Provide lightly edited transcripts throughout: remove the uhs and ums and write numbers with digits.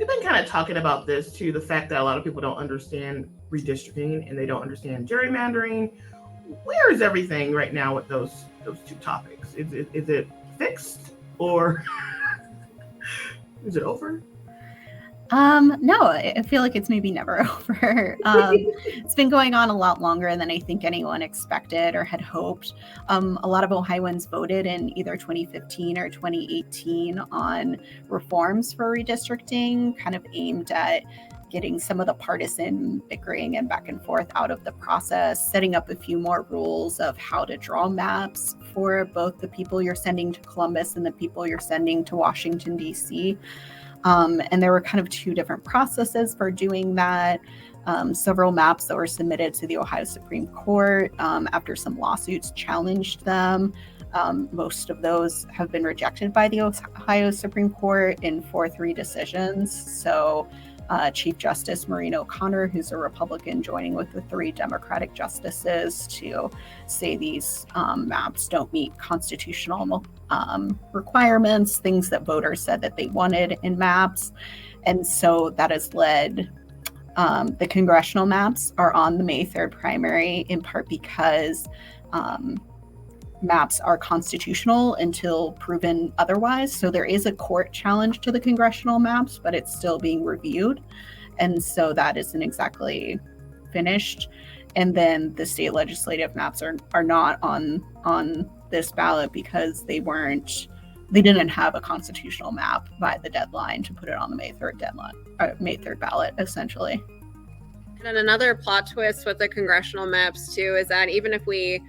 we've been kind of talking about this too, the fact that a lot of people don't understand redistricting and they don't understand gerrymandering. Where is everything right now with those two topics? Is it fixed or is it over? No, I feel like it's maybe never over. It's been going on a lot longer than I think anyone expected or had hoped. A lot of Ohioans voted in either 2015 or 2018 on reforms for redistricting, kind of aimed at getting some of the partisan bickering and back and forth out of the process, setting up a few more rules of how to draw maps for both the people you're sending to Columbus and the people you're sending to Washington, D.C. And there were kind of two different processes for doing that. Several maps that were submitted to the Ohio Supreme Court after some lawsuits challenged them. Most of those have been rejected by the Ohio Supreme Court in 4-3 decisions. So Chief Justice Maureen O'Connor, who's a Republican, joining with the 3 Democratic justices to say these maps don't meet constitutional requirements, things that voters said that they wanted in maps. And so that has led the congressional maps are on the May 3rd primary, in part because maps are constitutional until proven otherwise. So there is a court challenge to the congressional maps, but it's still being reviewed. And so that isn't exactly finished. And then the state legislative maps are not on this ballot because they didn't have a constitutional map by the deadline to put it on the May 3rd ballot, essentially. And another plot twist with the congressional maps too is that even if we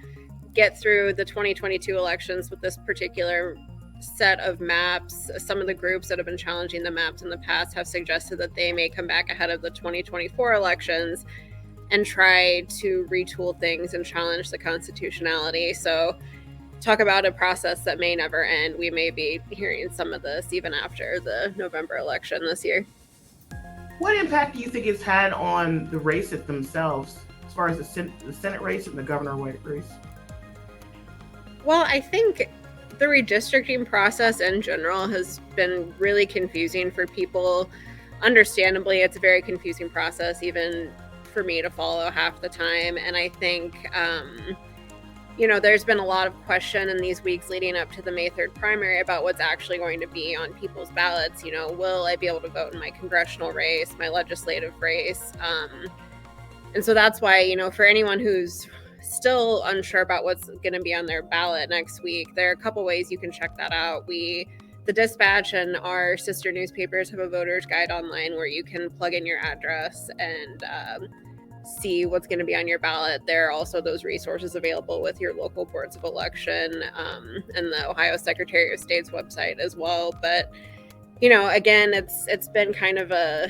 get through the 2022 elections with this particular set of maps, some of the groups that have been challenging the maps in the past have suggested that they may come back ahead of the 2024 elections and try to retool things and challenge the constitutionality. So talk about a process that may never end. We may be hearing some of this even after the November election this year. What impact do you think it's had on the races themselves, as far as the Senate race and the governor race? Well, I think the redistricting process in general has been really confusing for people. Understandably, it's a very confusing process, even for me to follow half the time. And I think, there's been a lot of question in these weeks leading up to the May 3rd primary about what's actually going to be on people's ballots. Will I be able to vote in my congressional race, my legislative race? And so that's why, for anyone who's still unsure about what's going to be on their ballot next week, there are a couple ways you can check that out. The Dispatch and our sister newspapers have a voter's guide online where you can plug in your address and see what's going to be on your ballot. There are also those resources available with your local boards of election and the Ohio Secretary of State's website as well. But, again, it's been kind of a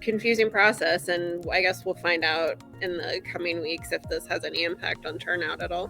confusing process, and I guess we'll find out in the coming weeks if this has any impact on turnout at all.